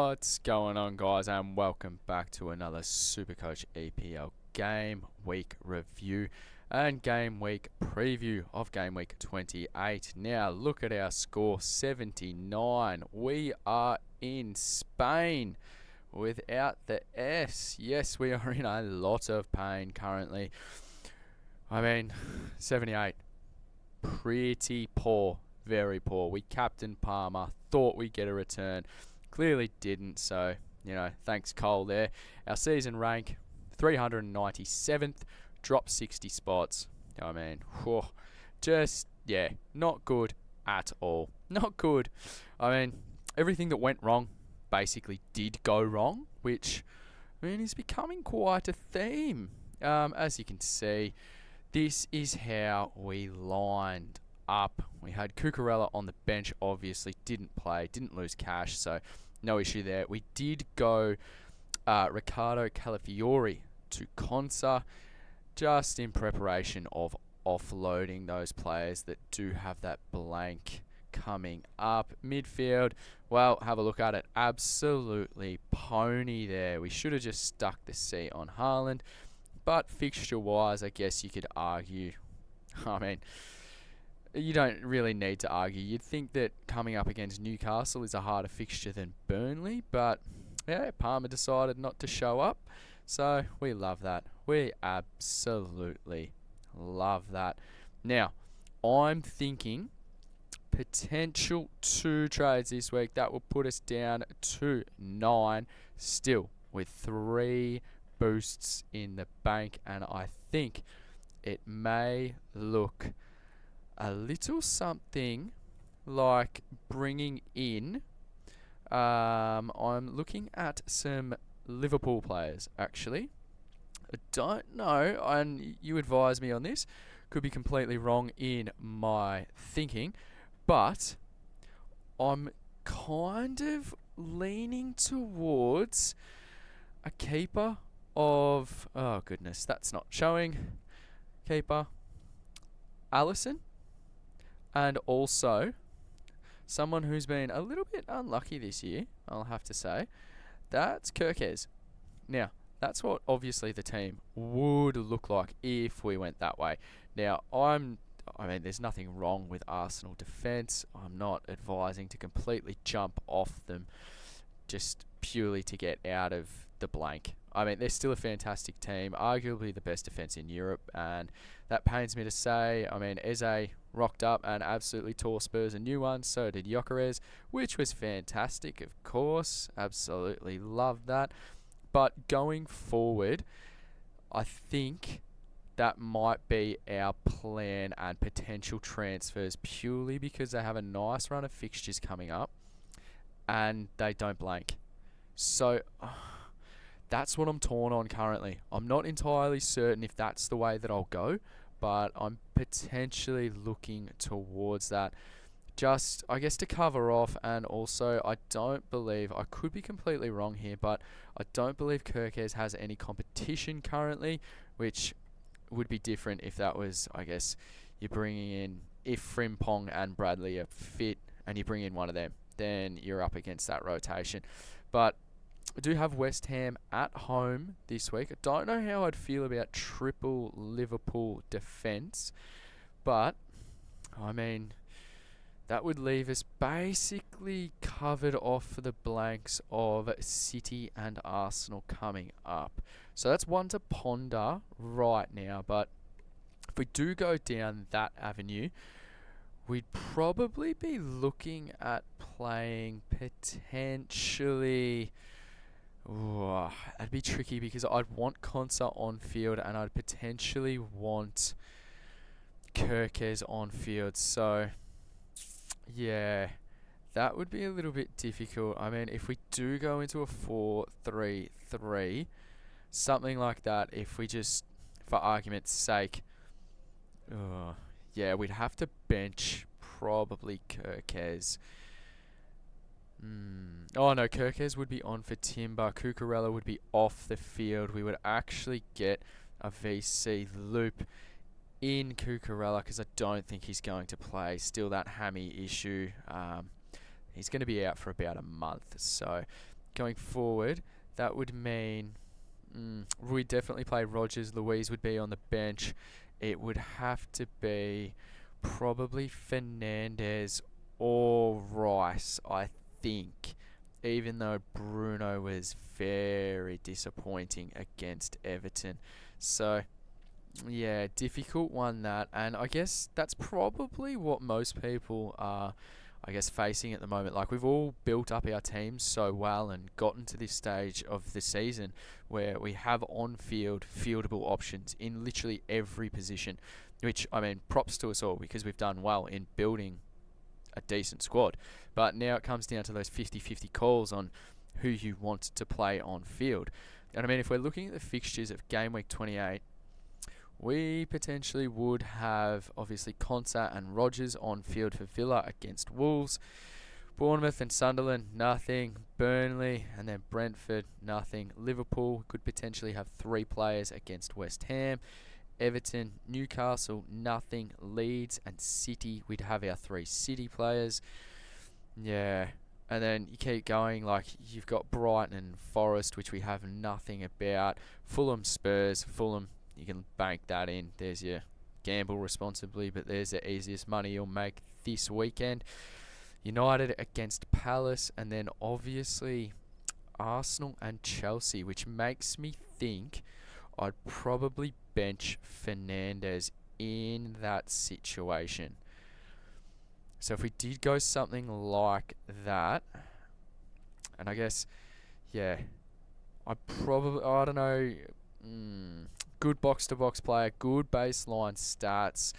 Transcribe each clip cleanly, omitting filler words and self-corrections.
What's going on, guys, and welcome back to another Supercoach EPL game week review and game week preview of game week 28. Now look at our score, 79. We are in Spain without the S. Yes, we are in a lot of pain currently. I mean, 78, pretty poor, very poor. We captained Palmer, thought we'd get a return. Clearly didn't, so, thanks Cole there. Our season rank, 397th, dropped 60 spots. I mean, not good at all. Not good. I mean, everything that went wrong basically did go wrong, which, is becoming quite a theme. As you can see, this is how we lined up. We had Cucurella on the bench, obviously didn't play, didn't lose cash, so no issue there. We did go Riccardo Calafiori to Consa, just in preparation of offloading those players that do have that blank coming up. Midfield, well, have a look at it. Absolutely pony there. We should have just stuck the C on Haaland, but fixture-wise, I guess you could argue, you don't really need to argue. You'd think that coming up against Newcastle is a harder fixture than Burnley, but yeah, Palmer decided not to show up, so we love that. We absolutely love that. Now, I'm thinking potential 2 trades this week. That will put us down to 9, still with 3 boosts in the bank, and I think it may look a little something like bringing in, I'm looking at some Liverpool players, actually. I don't know, and you advise me on this, could be completely wrong in my thinking, but I'm kind of leaning towards a keeper of, oh goodness, that's not showing, keeper Alisson. And also, someone who's been a little bit unlucky this year, I'll have to say, that's Kirkes. Now, that's what obviously the team would look like if we went that way. Now, there's nothing wrong with Arsenal defence. I'm not advising to completely jump off them just purely to get out of the blank. They're still a fantastic team, arguably the best defence in Europe, and that pains me to say. Eze rocked up and absolutely tore Spurs a new one, so did Gyökeres, which was fantastic, of course. Absolutely loved that. But going forward, I think that might be our plan and potential transfers, purely because they have a nice run of fixtures coming up and they don't blank. So that's what I'm torn on currently. I'm not entirely certain if that's the way that I'll go, but I'm potentially looking towards that. Just, I guess, to cover off, and also I don't believe, I could be completely wrong here, but I don't believe Kirkes has any competition currently, which would be different if that was, I guess, you're bringing in, if Frimpong and Bradley are fit and you bring in one of them, then you're up against that rotation. But I do have West Ham at home this week. I don't know how I'd feel about triple Liverpool defence, but, that would leave us basically covered off for the blanks of City and Arsenal coming up. So that's one to ponder right now, but if we do go down that avenue, we'd probably be looking at playing potentially... that'd be tricky because I'd want Konsa on field and I'd potentially want Kirkes on field. So, yeah, that would be a little bit difficult. If we do go into a 4-3-3, something like that, if we just, for argument's sake, we'd have to bench probably Kirkes. Oh no, Kirkes would be on for Timber. Cucurella would be off the field. We would actually get a VC loop in Cucurella because I don't think he's going to play. Still that hammy issue. He's going to be out for about a month. So going forward, that would mean we definitely play Rogers. Louise would be on the bench. It would have to be probably Fernandez or Rice, I think. Even though Bruno was very disappointing against Everton. So, yeah, difficult one that. And I guess that's probably what most people are, facing at the moment. Like, we've all built up our teams so well and gotten to this stage of the season where we have on-field fieldable options in literally every position, which, I mean, props to us all because we've done well in building a decent squad. But now it comes down to those 50-50 calls on who you want to play on field. And I mean, if we're looking at the fixtures of game week 28, we potentially would have obviously Konsa and Rogers on field for Villa against Wolves. Bournemouth and Sunderland, nothing. Burnley and then Brentford, nothing. Liverpool could potentially have 3 players against West Ham. Everton, Newcastle, nothing. Leeds and City, we'd have our 3 City players. Yeah. And then you keep going, like you've got Brighton and Forest, which we have nothing about. Fulham, Spurs. Fulham, you can bank that in. There's your gamble responsibly, but there's the easiest money you'll make this weekend. United against Palace, and then obviously Arsenal and Chelsea, which makes me think I'd probably bench Fernandez in that situation. So if we did go something like that, and I guess, yeah, I don't know, good box-to-box player, good baseline stats,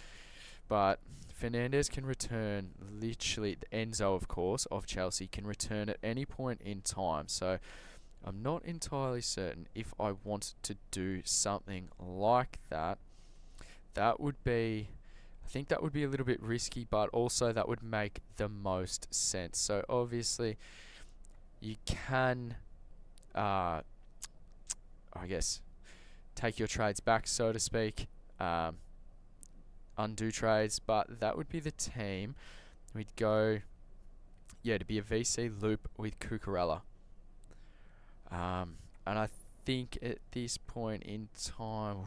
but Fernandez can return literally, Enzo, of course, of Chelsea, can return at any point in time. So I'm not entirely certain if I wanted to do something like that. That would be, I think that would be a little bit risky, but also that would make the most sense. So obviously you can, I guess, take your trades back, so to speak, undo trades, but that would be the team. We'd go, to be a VC loop with Cucurella. And I think at this point in time,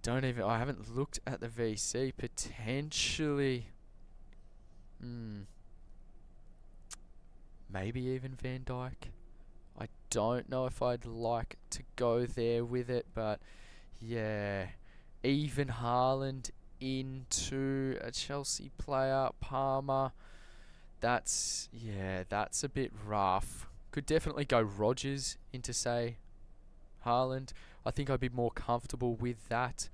I haven't looked at the VC. Potentially, maybe even Van Dijk. I don't know if I'd like to go there with it, but yeah, even Haaland into a Chelsea player, Palmer. That's a bit rough. Could definitely go Rogers into, say, Haaland. I think I'd be more comfortable with that.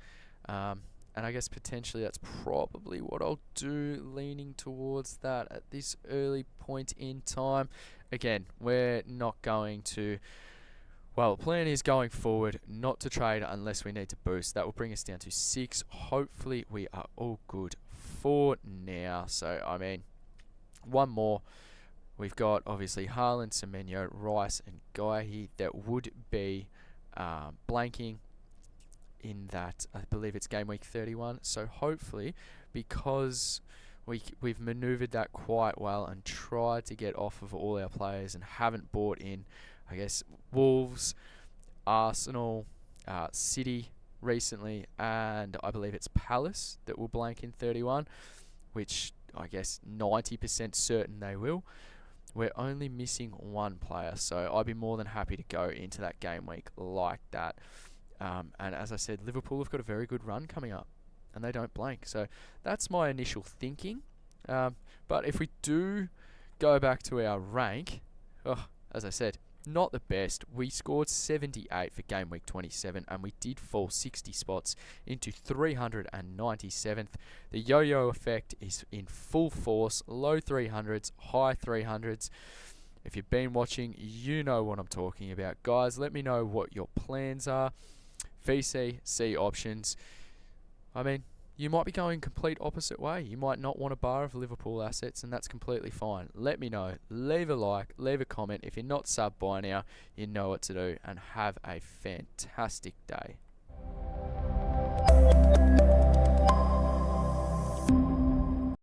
And I guess potentially that's probably what I'll do, leaning towards that at this early point in time. Again, we're not going to... Well, the plan is going forward not to trade unless we need to boost. That will bring us down to 6. Hopefully we are all good for now. So, I mean, one more. We've got, obviously, Haaland, Semenyo, Rice, and Guy that would be blanking in that, I believe it's game week 31. So hopefully, because we've manoeuvred that quite well and tried to get off of all our players and haven't bought in, I guess, Wolves, Arsenal, City recently, and I believe it's Palace that will blank in 31, which I guess 90% certain they will. We're only missing 1 player, so I'd be more than happy to go into that game week like that. And as I said, Liverpool have got a very good run coming up, and they don't blank. So that's my initial thinking. But if we do go back to our rank, as I said, not the best. We scored 78 for game week 27, and we did fall 60 spots into 397th. The yo-yo effect is in full force, low 300s, high 300s. If you've been watching, you know what I'm talking about. Guys, let me know what your plans are. VC, C options. I mean, you might be going complete opposite way. You might not want a bar of Liverpool assets, and that's completely fine. Let me know. Leave a like, leave a comment. If you're not subbed by now, you know what to do, and have a fantastic day.